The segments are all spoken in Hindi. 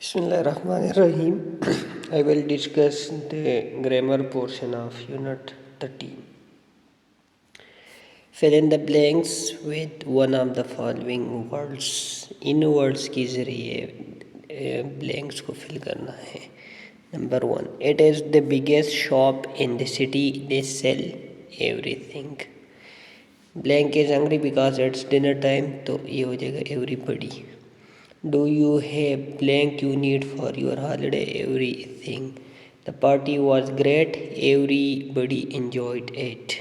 Bismillahirrahmanirrahim. I will discuss the grammar portion of Unit 13. Fill in the blanks with one of the following words. In words के ज़रिए blanks को fill करना है. Number 1. It is the biggest shop in the city. They sell everything. Blank is hungry because it's dinner time. तो ये हो जाएगा everybody. Do you have blank you need for your holiday? Everything. The party was great. Everybody enjoyed it.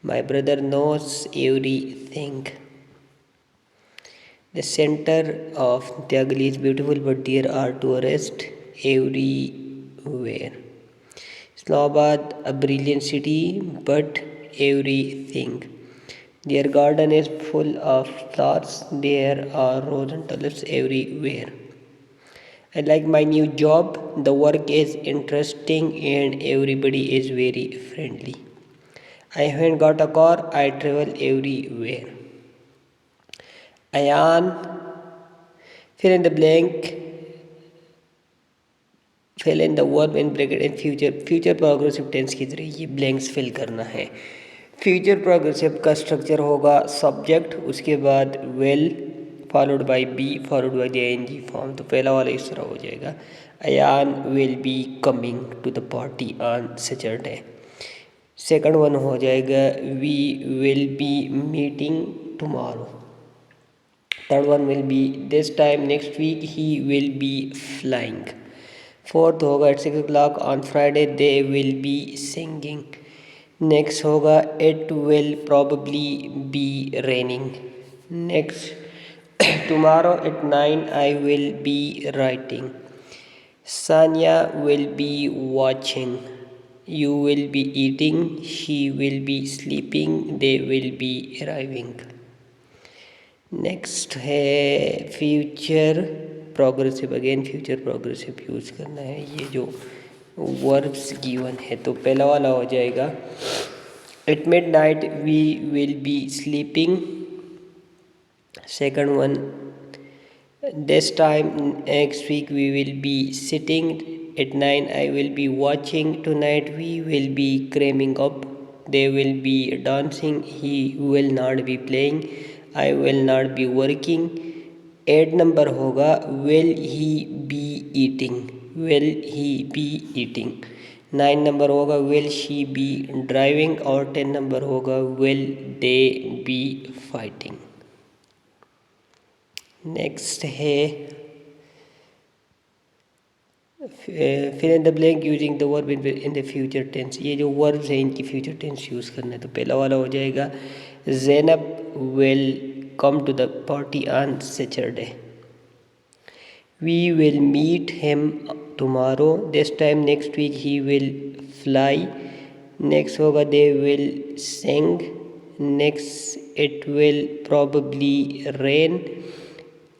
My brother knows everything. The center of Tyagali is beautiful, but there are tourists everywhere. Islamabad, a brilliant city, but everything. Their garden is full of flowers. There are roses and tulips everywhere. I like my new job. The work is interesting and everybody is very friendly. I haven't got a car. I travel everywhere. Ayan, fill in the blank. Fill in the verb in bracket in future. Future progressive tense के जरिए ये blanks fill करना है. फ्यूचर प्रोग्रेसिव का स्ट्रक्चर होगा सब्जेक्ट, उसके बाद will followed by be followed by the ING form. तो पहला वाला इस तरह हो जाएगा, Ayaan will be coming to the party on Saturday. Second one हो जाएगा we will be meeting tomorrow. Third one will be this time next week he will be flying. Fourth होगा at 6 o'clock on Friday they will be singing. Next होगा it will probably be raining. Next tomorrow at 9 I will be writing. Sania will be watching. You will be eating. She will be sleeping. They will be arriving. Next है future progressive. Again future progressive use करना है. ये जो वर्ब्स गिवन है तो पहला वाला हो जाएगा at midnight we will be sleeping. Second one this time next week we will be sitting. At 9 I will be watching. Tonight we will be creaming up. They will be dancing. He will not be playing. I will not be working. 8 number होगा will he be eating. Will he be eating. 9 number होगा विल शी बी ड्राइविंग. और 10 नंबर होगा will they B fighting. Next है fill in the blank using the verb in the future tense. ये जो वर्ब्स हैं इनकी फ्यूचर टेंस यूज़ करना है. तो पहला वाला हो जाएगा Zainab will come to the party on Saturday. We will meet him tomorrow. This time next week he will fly. Next होगा they will sing. Next it will probably rain.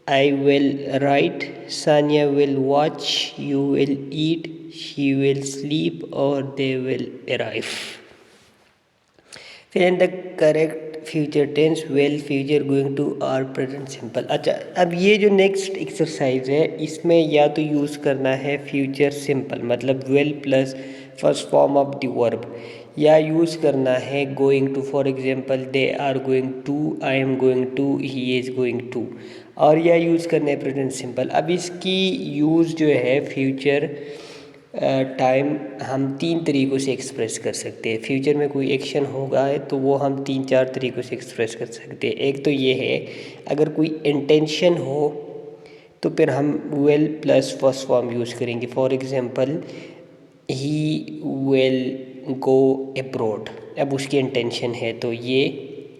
I will write. Sanya will watch. You will eat. She will sleep. Or they will arrive. फिर in the correct future tense will future going to or present simple. अच्छा, अब ये जो नेक्स्ट एक्सरसाइज है इसमें या तो यूज़ करना है फ्यूचर सिंपल मतलब will plus first form of the verb, या यूज़ करना है going to. For example they are going to, I am going to, he is going to. और या यूज़ करना है प्रेजेंट सिंपल. अब इसकी यूज़ जो है फ्यूचर टाइम हम 3 तरीक़ों से एक्सप्रेस कर सकते हैं. फ्यूचर में कोई एक्शन होगा है तो वो हम 3-4 तरीक़ों से एक्सप्रेस कर सकते हैं. एक तो ये है अगर कोई इंटेंशन हो तो फिर हम will plus first form use करेंगे. For example he will go abroad. अब उसकी इंटेंशन है तो ये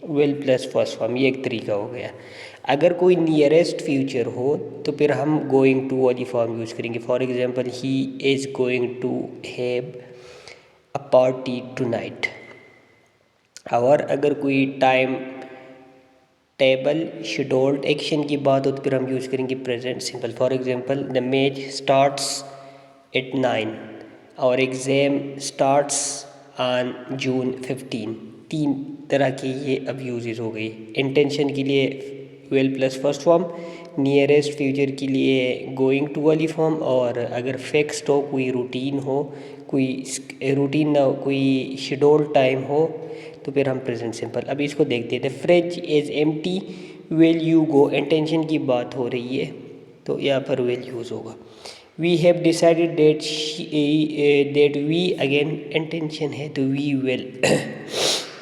विल प्लस फर्स्ट फॉर्म, ये एक तरीका हो गया. अगर कोई नियरेस्ट फ्यूचर हो तो फिर हम गोइंग टू वाली फॉर्म यूज़ करेंगे. For example he is going to have a party tonight. और अगर कोई टाइम टेबल शेड्यूल्ड एक्शन की बात हो तो फिर हम यूज़ करेंगे present simple. For example the match starts at 9 और एग्ज़ाम स्टार्ट्स ऑन जून 15. 3 तरह की ये अब यूजेस हो गई. इंटेंशन के लिए will plus first form, nearest future के लिए गोइंग टू वाली फॉर्म, और अगर फिक्स्ड हो, कोई रूटीन हो, कोई रूटीन ना हो, कोई शेड्यूल टाइम हो, तो फिर हम प्रेजेंट सिंपल। अब इसको देखते थे। Fridge is empty, will you go, intention की बात हो रही है तो यहाँ पर विल यूज़ होगा। We have decided that we, again intention है तो we will.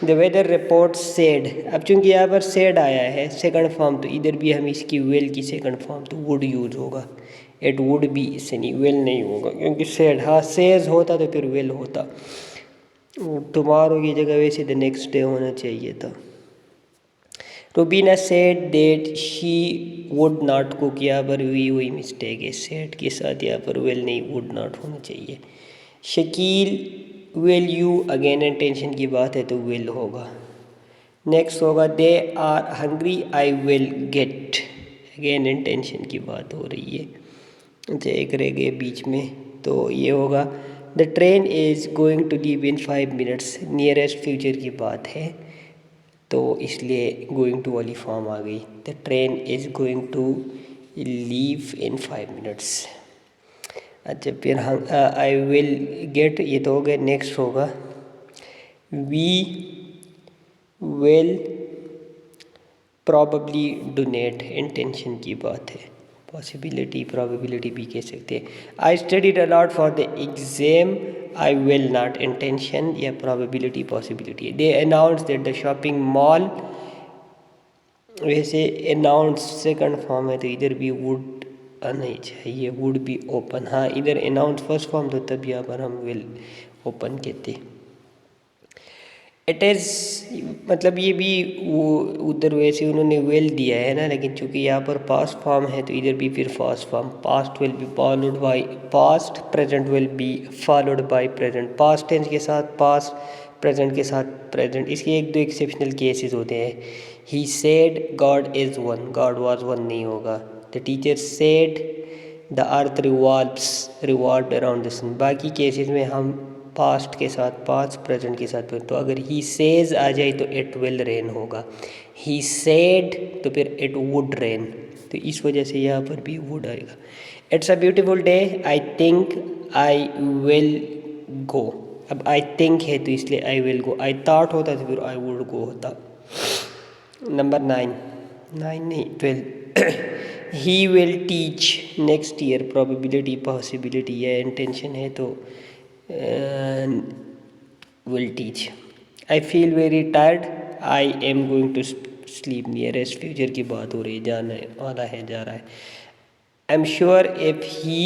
The weather report said, अब चूंकि यहाँ पर सेड आया है सेकंड फॉर्म, तो इधर भी हम इसकी विल की सेकंड फॉर्म तो वुड यूज होगा। इट वुड बी, इससे नहीं, विल नहीं होगा, क्योंकि सेड, हाँ सेज होता तो फिर विल होता। टुमारो की जगह वैसे द नेक्स्ट डे होना चाहिए था। Rubina said that she would not cook, यहाँ पर भी वही मिस्टेक है, सेड के साथ यहाँ पर विल नहीं, वुड नॉट होना चाहिए। Shakeel will you, again intention की बात है तो विल होगा। नेक्स्ट होगा they are hungry I will get, again intention की बात हो रही है। अच्छा एक रह गए बीच में, तो ये होगा the train is going to leave in 5 minutes, nearest future की बात है तो इसलिए गोइंग टू वाली फॉर्म आ गई। The train is going to leave in 5 minutes. अच्छा फिर हम आई विल गेट, ये तो हो गया। नेक्स्ट होगा we will probably donate, intention की बात है, पॉसिबिलिटी प्रोबेबिलिटी भी कह सकते हैं। I studied a lot for the exam, I will not, intention या प्रोबेबिलिटी पॉसिबिलिटी है। They announce that the shopping mall, वैसे अनाउंस सेकंड फॉर्म है तो इधर भी वुड नहीं चाहिए, वुड बी ओपन। हाँ इधर अनाउंस फर्स्ट फॉर्म तो तब यहाँ पर हम विल ओपन कहते। इट इज़, मतलब ये भी वो उधर वैसे उन्होंने विल दिया है ना, लेकिन चूंकि यहाँ पर पास्ट फॉर्म है तो इधर भी फिर fast form, past will be followed by past, present will be followed by present, past tense के साथ पास्ट, प्रेजेंट के साथ प्रेजेंट। इसके एक दो एक्सेप्शनल केसेस होते हैं। He said God is one, God was one नहीं होगा। The teacher said the earth revolved around the sun, बाकी केसेस में हम पास्ट के साथ पास्ट, प्रेजेंट के साथ। तो अगर ही सेज आ जाए तो इट विल रेन होगा, ही सेड तो फिर इट वुड रेन, तो इस वजह से यहाँ पर भी वुड आएगा। It's a beautiful day, I think I will go, अब आई थिंक है तो इसलिए I will go, I thought होता तो फिर आई वुड गो होता। नंबर 9 नहीं 12 he will teach next year, probability possibility या इंटेंशन है तो will teach. I feel very tired, I am going to sleep, nearest future की बात हो रही है, जाने वाला है, जा रहा है। I'm sure if he,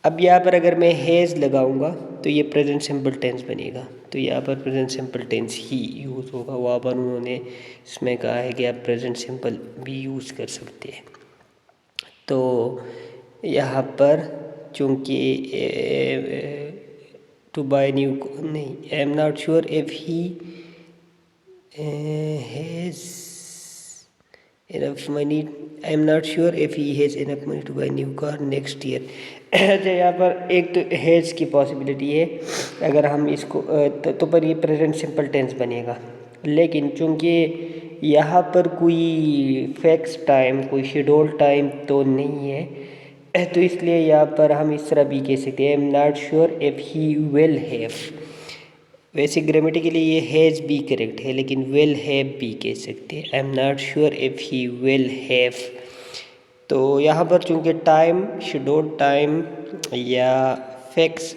अब यहाँ पर अगर मैं हैज़ लगाऊंगा तो ये प्रेजेंट सिंपल टेंस बनेगा, तो यहाँ पर प्रेजेंट सिंपल टेंस ही यूज़ होगा। वहाँ पर उन्होंने इसमें कहा है कि आप प्रेजेंट सिंपल भी यूज़ कर सकते हैं। तो यहाँ पर चूँकि to buy new, नहीं, I am not sure if he has enough money, I am not sure if he has enough money to buy new car next year। अच्छा यहाँ पर एक तो हैज़ की पॉसिबिलिटी है, अगर हम इसको तो पर ये प्रेजेंट सिंपल टेंस बनेगा, लेकिन चूँकि यहाँ पर कोई फिक्स टाइम, कोई शेड्यूल टाइम तो नहीं है, तो इसलिए यहाँ पर हम इस तरह भी कह सकते हैं, I am not sure if he will have. वैसे ग्रामेटिकली ये हैज़ भी करेक्ट है, लेकिन विल हैव भी कह सकते हैं। I am not sure if he will have, तो यहाँ पर चूँकि टाइम शेड्यूल टाइम या फिक्स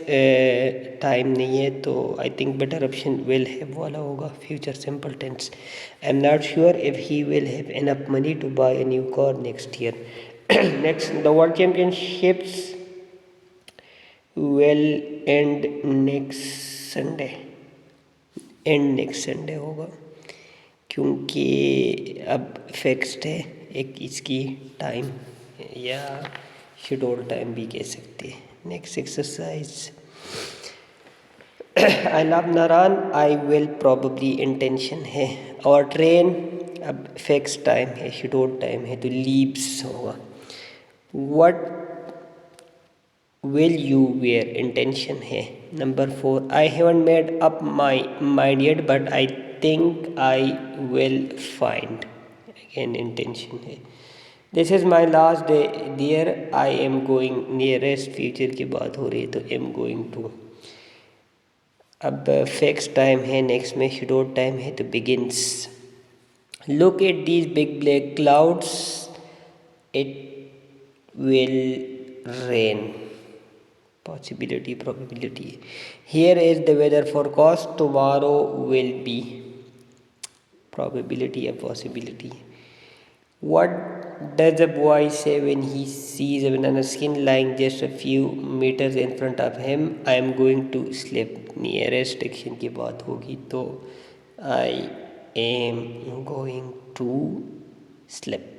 टाइम नहीं है, तो I think better option will have वाला होगा, future simple tense. I am not sure if he will have enough money to bye a new car next year. Next, the World Championships will end next Sunday, end next Sunday होगा, क्योंकि अब फिक्स्ड है एक इसकी टाइम या शेड्यूल टाइम भी कह सकते हैं। नेक्स्ट एक्सरसाइज, आई लव नारान, आई विल प्रॉबली इंटेंशन है, और ट्रेन अब फिक्स टाइम है, शेड्यूल टाइम है तो लीव्स होगा। What will you wear, intention है। Number 4, I haven't made up my mind yet but I think I will find, again intention है। This is my last day dear I am going, nearest future की बात हो रही है तो एम गोइंग टू। अब फिक्स टाइम है, नेक्स्ट में शेड्यूल टाइम है तो begins. Look at these big black clouds, it will rain, possibility probability. Here is the weather forecast, tomorrow will be, probability या possibility। What does a boy say when he sees a banana skin lying just a few meters in front of him? I am going to sleep, nearest action की बात होगी तो I am going to sleep।